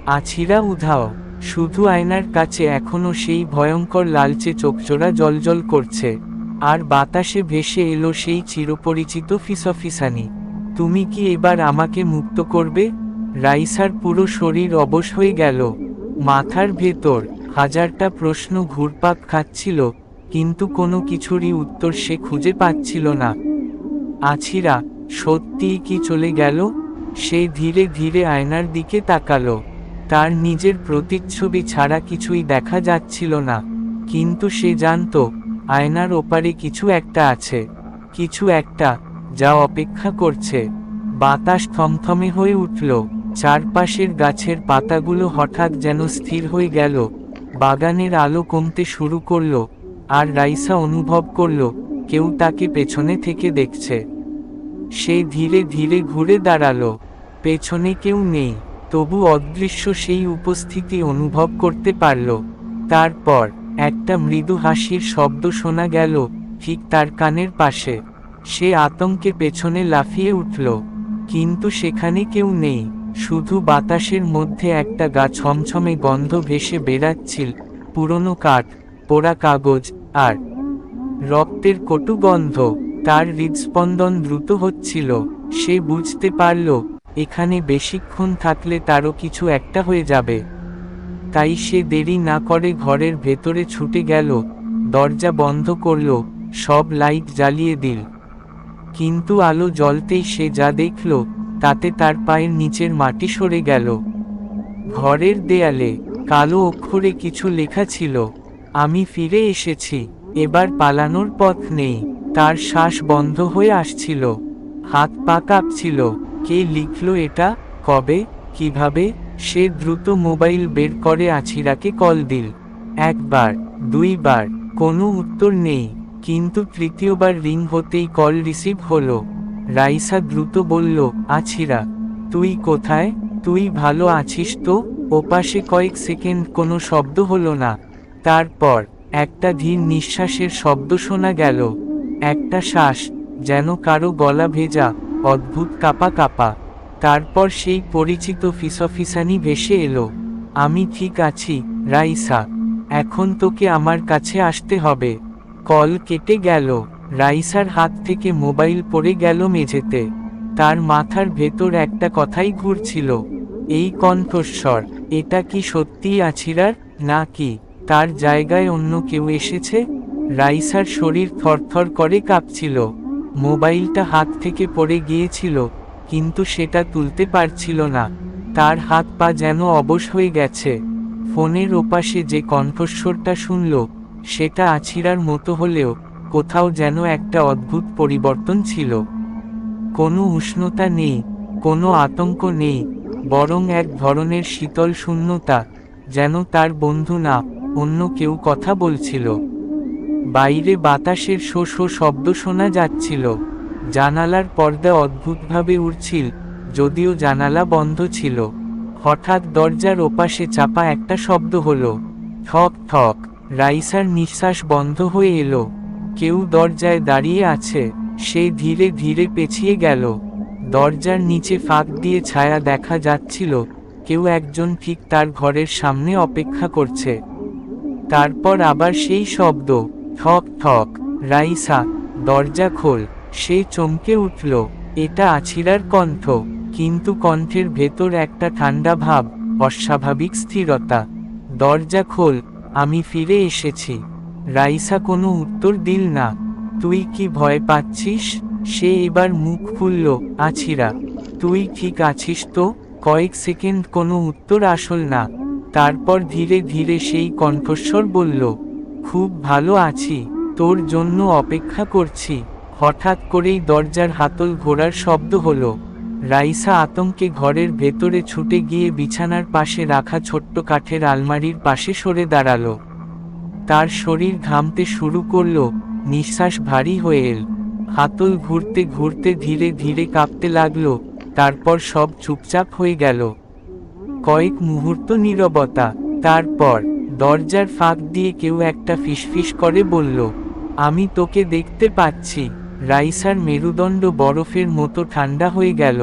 আছিরা উধাও, শুধু আয়নার কাছে এখনো সেই ভয়ঙ্কর লালচে চোখজোড়া জ্বলজ্বল করছে। আর বাতাসে ভেসে এলো সেই চিরপরিচিত ফিসফিসানি, তুমি কি এবার আমাকে মুক্ত করবে? রাইসার পুরো শরীর অবশ হয়ে গেল। মাথার ভেতর হাজারটা প্রশ্ন ঘুরপাক খাচ্ছিল, কিন্তু কোনো কিছুরই উত্তর সে খুঁজে পাচ্ছিল না। আছিরা সত্যিই কি চলে গেল? সে ধীরে ধীরে আয়নার দিকে তাকালো। তার নিজের প্রতিচ্ছবি ছাড়া কিছুই দেখা যাচ্ছিল না, কিন্তু সে জানত আয়নার ওপারে কিছু একটা আছে, কিছু একটা যা অপেক্ষা করছে। বাতাস থমথমে হয়ে উঠল, চারপাশের গাছের পাতাগুলো হঠাৎ যেন স্থির হয়ে গেল, বাগানের আলো কমতে শুরু করল, আর রাইসা অনুভব করল কেউ তাকে পেছনে থেকে দেখছে। সে ধীরে ধীরে ঘুরে দাঁড়ালো, পেছনে কেউ নেই, তবু অদৃশ্য সেই উপস্থিতি অনুভব করতে পারল। তারপর একটা মৃদু হাসির শব্দ শোনা গেল ঠিক তার কানের পাশে। সে আতঙ্কে পেছনে লাফিয়ে উঠল, কিন্তু সেখানে কেউ নেই, শুধু বাতাসের মধ্যে একটা গা ছমছমে গন্ধ ভেসে বেড়াচ্ছিল, পুরনো কাঠ, পোড়া কাগজ আর রক্তের কটু গন্ধ। তার হৃদস্পন্দন দ্রুত হচ্ছিল, সে বুঝতে পারল এখানে বেশিক্ষণ থাকলে তারও কিছু একটা হয়ে যাবে। তাই সে দেরি না করে ঘরের ভেতরে ছুটে গেল, দরজা বন্ধ করল, সব লাইট জ্বালিয়ে দিল। কিন্তু আলো জ্বলতেই সে যা দেখল তাতে তার পায়ের নিচের মাটি সরে গেল। ঘরের দেয়ালে কালো অক্ষরে কিছু লেখা ছিল, আমি ফিরে এসেছি, এবার পালানোর পথ নেই। তার শ্বাস বন্ধ হয়ে আসছিল, হাত পা কাঁপছিল। কে লিখল এটা, কবে, কিভাবে? সে দ্রুত মোবাইল বের করে আছিরাকে কল দিল। একবার, দুইবার, কোনো উত্তর নেই, কিন্তু তৃতীয়বার রিং হতেই কল রিসিভ হলো। রাইসা দ্রুত বলল, আছিরা, তুই কোথায়? তুই ভালো আছিস তো? ওপাশে কয়েক সেকেন্ড কোনো শব্দ হলো না। তারপর একটা ধীর নিঃশ্বাসের শব্দ শোনা গেল, একটা শ্বাস, যেন কারো গলা ভেজা, অদ্ভুত কাঁপা কাঁপা। তারপর সেই পরিচিত ফিসফিসানি ভেসে এলো, আমি ঠিক আছি রাইসা, এখন তোকে আমার কাছে আসতে হবে। কল কেটে গেল, রাইসার হাত থেকে মোবাইল পড়ে গেল মেঝেতে। তার মাথার ভেতর একটা কথাই ঘুরছিল, এই কণ্ঠস্বর, এটা কি সত্যিই আছিরার, নাকি তার জায়গায় অন্য কেউ এসেছে? রাইসার শরীর থরথর করে কাঁপছিল, মোবাইলটা হাত থেকে পড়ে গিয়েছিল, কিন্তু সেটা তুলতে পারছিল না। তার হাত পা যেন অবশ হয়ে গেছে। ফোনের ওপাশে যে কণ্ঠস্বরটা শুনল সেটা আছিরার মতো হলেও কোথাও যেন একটা অদ্ভুত পরিবর্তন ছিল। কোনো উষ্ণতা নেই, কোনো আতঙ্ক নেই, বরং এক ধরনের শীতল শূন্যতা, যেন তার বন্ধু না অন্য কেউ কথা বলছিল। বাইরে বাতাসের শো শো শব্দ শোনা যাচ্ছিল, জানালার পর্দা অদ্ভুতভাবে উড়ছিল, যদিও জানালা বন্ধ ছিল। হঠাৎ দরজার ওপাশে চাপা একটা শব্দ হলো, ঠক ঠক। রাইসার নিঃশ্বাস বন্ধ হয়ে এলো, কেউ দরজায় দাঁড়িয়ে আছে। সে ধীরে ধীরে পেছিয়ে গেল, দরজার নিচে ফাঁক দিয়ে ছায়া দেখা যাচ্ছিল, কেউ একজন ঠিক তার ঘরের সামনে অপেক্ষা করছে। তারপর আবার সেই শব্দ, ঠক ঠক। রাইসা, দরজা খোল। সে চমকে উঠল, এটা আছিরার কণ্ঠ, কিন্তু কণ্ঠের ভেতর একটা ঠান্ডা ভাব, অস্বাভাবিক স্থিরতা। দরজা খোল, আমি ফিরে এসেছি। রাইসা কোনো উত্তর দিল না। তুই কি ভয় পাচ্ছিস? সে এবার মুখ খুলল, আছিরা, তুই ঠিক আছিস তো? কয়েক সেকেন্ড কোনো উত্তর আসল না। তারপর ধীরে ধীরে সেই কণ্ঠস্বর বলল, খুব ভালো আছি, তোর জন্য অপেক্ষা করছি। হঠাৎ করেই দরজার হাতল ঘোরার শব্দ হলো। রাইসা আতঙ্কে ঘরের ভেতরে ছুটে গিয়ে বিছানার পাশে রাখা ছোট্ট কাঠের আলমারির পাশে সরে দাঁড়ালো। তার শরীর ঘামতে শুরু করল, নিঃশ্বাস ভারী হয়ে এল। হাতল ঘুরতে ঘুরতে ধীরে ধীরে কাঁপতে লাগলো। তারপর সব চুপচাপ হয়ে গেল। কয়েক মুহূর্ত নীরবতা। তারপর দরজার ফাঁক দিয়ে কেউ একটা ফিসফিস করে বলল, আমি তোকে দেখতে পাচ্ছি। রাইসার মেরুদণ্ড বরফের মতো ঠান্ডা হয়ে গেল।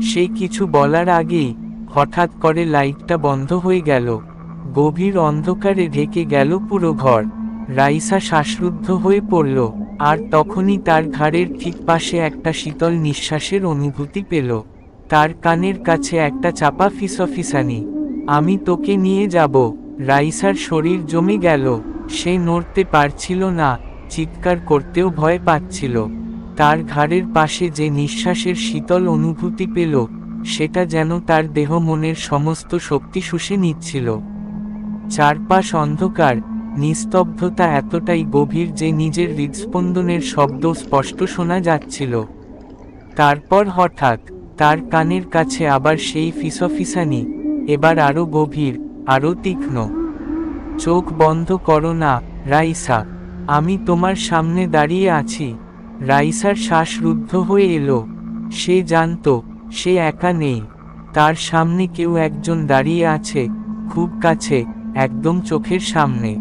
সে কিছু বলার আগেই হঠাৎ করে লাইটটা বন্ধ হয়ে গেল। গভীর অন্ধকারে ঢেকে গেল পুরো ঘর। রাইসা শ্বাসরুদ্ধ হয়ে পড়ল, আর তখনই তার ঘাড়ের ঠিক পাশে একটা শীতল নিঃশ্বাসের অনুভূতি পেল। তার কানের কাছে একটা চাপা ফিসফিসানি, আমি তোকে নিয়ে যাব। রাইসার শরীর জমে গেল, সে নড়তে পারছিল না, চিৎকার করতেও ভয় পাচ্ছিল। তার ঘাড়ের পাশে যে নিঃশ্বাসের শীতল অনুভূতি পেল, সেটা যেন তার দেহ মনের সমস্ত শক্তি শুষে নিচ্ছিল। চারপাশ অন্ধকার, নিস্তব্ধতা এতটাই গভীর যে নিজের হৃদস্পন্দনের শব্দ স্পষ্ট শোনা যাচ্ছিল। তারপর হঠাৎ তার কানের কাছে আবার সেই ফিসফিসানি, এবার আরো গভীর, আরো তীক্ষ্ণ। চোখ বন্ধ করো না, রাইসা, আমি তোমার সামনে দাঁড়িয়ে আছি। রাইসার শ্বাস রুদ্ধ হয়ে এলো। সে জানত সে একা নেই, তার সামনে কেউ একজন দাঁড়িয়ে আছে, খুব কাছে, একদম চোখের সামনে।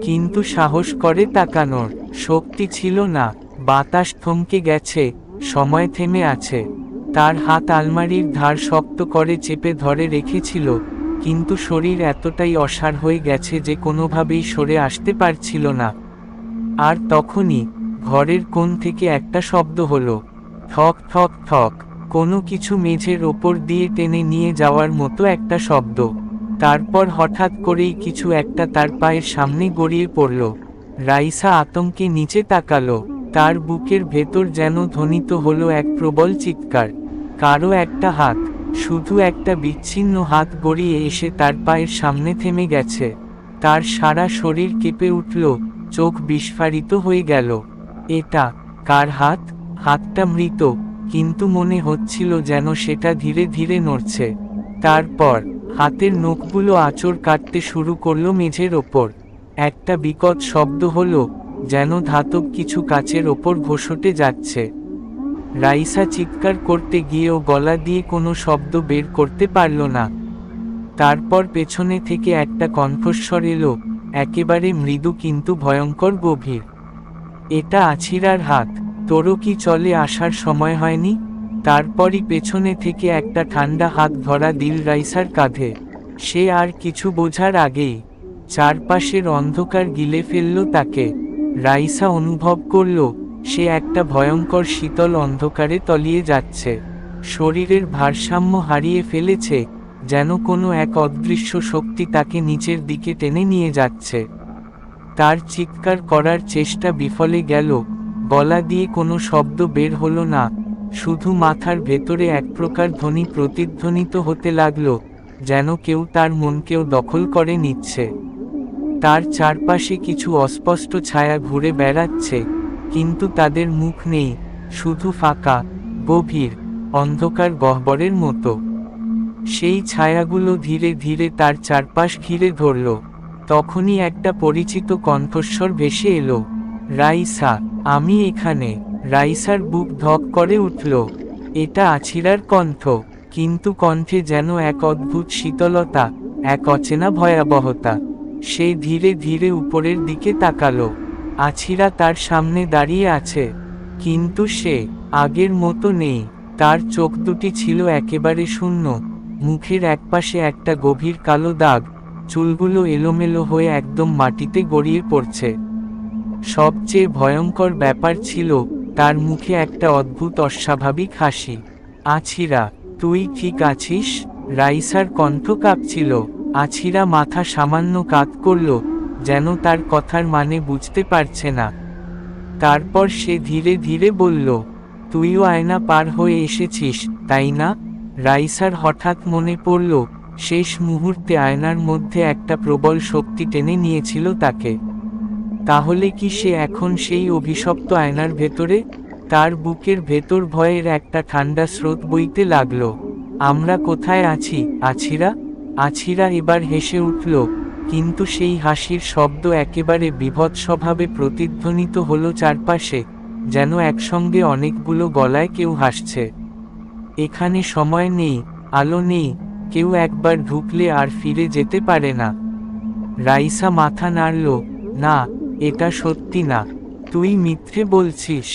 কিন্তু সাহস করে তাকানোর শক্তি ছিল না। বাতাস থমকে গেছে, সময় থেমে আছে। তার হাত আলমারির ধার শক্ত করে চেপে ধরে রেখেছিল, কিন্তু শরীর এতটাই অসাড় হয়ে গেছে যে কোনোভাবেই সরে আসতে পারছিল না। আর তখনই ঘরের কোণ থেকে একটা শব্দ হলো, ঠক ঠক ঠক, কোনো কিছু মেঝের ওপর দিয়ে টেনে নিয়ে যাওয়ার মতো একটা শব্দ। তারপর হঠাৎ করেই কিছু একটা তার পায়ের সামনে গড়িয়ে পড়ল। রাইসা আতঙ্কে নিচে তাকালো। তার বুকের ভেতর যেন ধ্বনিত হলো এক প্রবল চিৎকার। কারো একটা হাত, শুধু একটা বিচ্ছিন্ন হাত গড়িয়ে এসে তার পায়ের সামনে থেমে গেছে। তার সারা শরীর কেঁপে উঠল, চোখ বিস্ফারিত হয়ে গেল। এটা কার হাত? হাতটা মৃত, কিন্তু মনে হচ্ছিল যেন সেটা ধীরে ধীরে নড়ছে। তারপর হাতের নখগুলো আঁচড় কাটতে শুরু করলো মেঝের ওপর। একটা বিকট শব্দ হলো, যেন ধাতব কিছু কাচের ওপর ঘষটে যাচ্ছে। রাইসা চিৎকার করতে গিয়েও গলা দিয়ে কোনো শব্দ বের করতে পারল না। তারপর পেছনে থেকে একটা কণ্ঠস্বর এলো, একেবারে মৃদু কিন্তু ভয়ঙ্কর গভীর। এটা আছিরার হাত, তোরও কি চলে আসার সময় হয়নি? তারপরই পেছনে থেকে একটা ঠান্ডা হাত ধরা দিল রাইসার কাঁধে। সে আর কিছু বোঝার আগেই চারপাশের অন্ধকার গিলে ফেলল তাকে। রাইসা অনুভব করল সে একটা ভয়ঙ্কর শীতল অন্ধকারে তলিয়ে যাচ্ছে। শরীরের ভারসাম্য হারিয়ে ফেলেছে, যেন কোনো এক অদৃশ্য শক্তি তাকে নিচের দিকে টেনে নিয়ে যাচ্ছে। তার চিৎকার করার চেষ্টা বিফলে গেল, গলা দিয়ে কোনো শব্দ বের হলো না, শুধু মাথার ভেতরে এক প্রকার ধ্বনি প্রতিধ্বনিত হতে লাগলো, যেন কেউ তার মনকেও দখল করে নিচ্ছে। তার চারপাশে কিছু অস্পষ্ট ছায়া ঘুরে বেড়াচ্ছে, কিন্তু তাদের মুখ নেই, শুধু ফাঁকা, গভীর, অন্ধকার গহ্বরের মতো। সেই ছায়াগুলো ধীরে ধীরে তার চারপাশ ঘিরে ধরল। তখনই একটা পরিচিত কণ্ঠস্বর ভেসে এলো, রাইসা, আমি এখানে। রাইসার বুক ধক করে উঠল। এটা আছিরার কণ্ঠ, কিন্তু কণ্ঠে যেন এক অদ্ভুত শীতলতা, এক অচেনা ভয়াবহতা। সে ধীরে ধীরে উপরের দিকে তাকালো। আছিরা তার সামনে দাঁড়িয়ে আছে, কিন্তু সে আগের মতো নেই। তার চোখ দুটি ছিল একেবারে শূন্য, মুখের একপাশে একটা গভীর কালো দাগ, চুলগুলো এলোমেলো হয়ে একদম মাটিতে গড়িয়ে পড়ছে। সবচেয়ে ভয়ঙ্কর ব্যাপার ছিল, তার মুখে একটা অদ্ভুত অস্বাভাবিক হাসি। আছিরা, তুই ঠিক আছিস? রাইসার কণ্ঠ কাঁপছিল। আছিরা মাথা সামান্য কাত করল, যেন তার কথার মানে বুঝতে পারছে না। তারপর সে ধীরে ধীরে বলল, তুইও আয়না পার হয়ে এসেছিস, তাই না? রাইসার হঠাৎ মনে পড়ল, শেষ মুহূর্তে আয়নার মধ্যে একটা প্রবল শক্তি টেনে নিয়েছিল তাকে। তাহলে কি সে এখন সেই অভিশপ্ত আয়নার ভেতরে? তার বুকের ভেতর ভয়ের একটা ঠান্ডা স্রোত বইতে লাগল। আমরা কোথায় আছি, আছিরা? আছিরা এবার হেসে উঠল, কিন্তু সেই হাসির শব্দ একেবারে বীভৎসভাবে প্রতিধ্বনিত হলো চারপাশে, যেন একসঙ্গে অনেকগুলো গলায় কেউ হাসছে। এখানে সময় নেই, আলো নেই, কেউ একবার ঢুকলে আর ফিরে যেতে পারে না। রাইসা মাথা নাড়ল, না, এটা সত্যি না, তুই মিথ্যে বলছিস।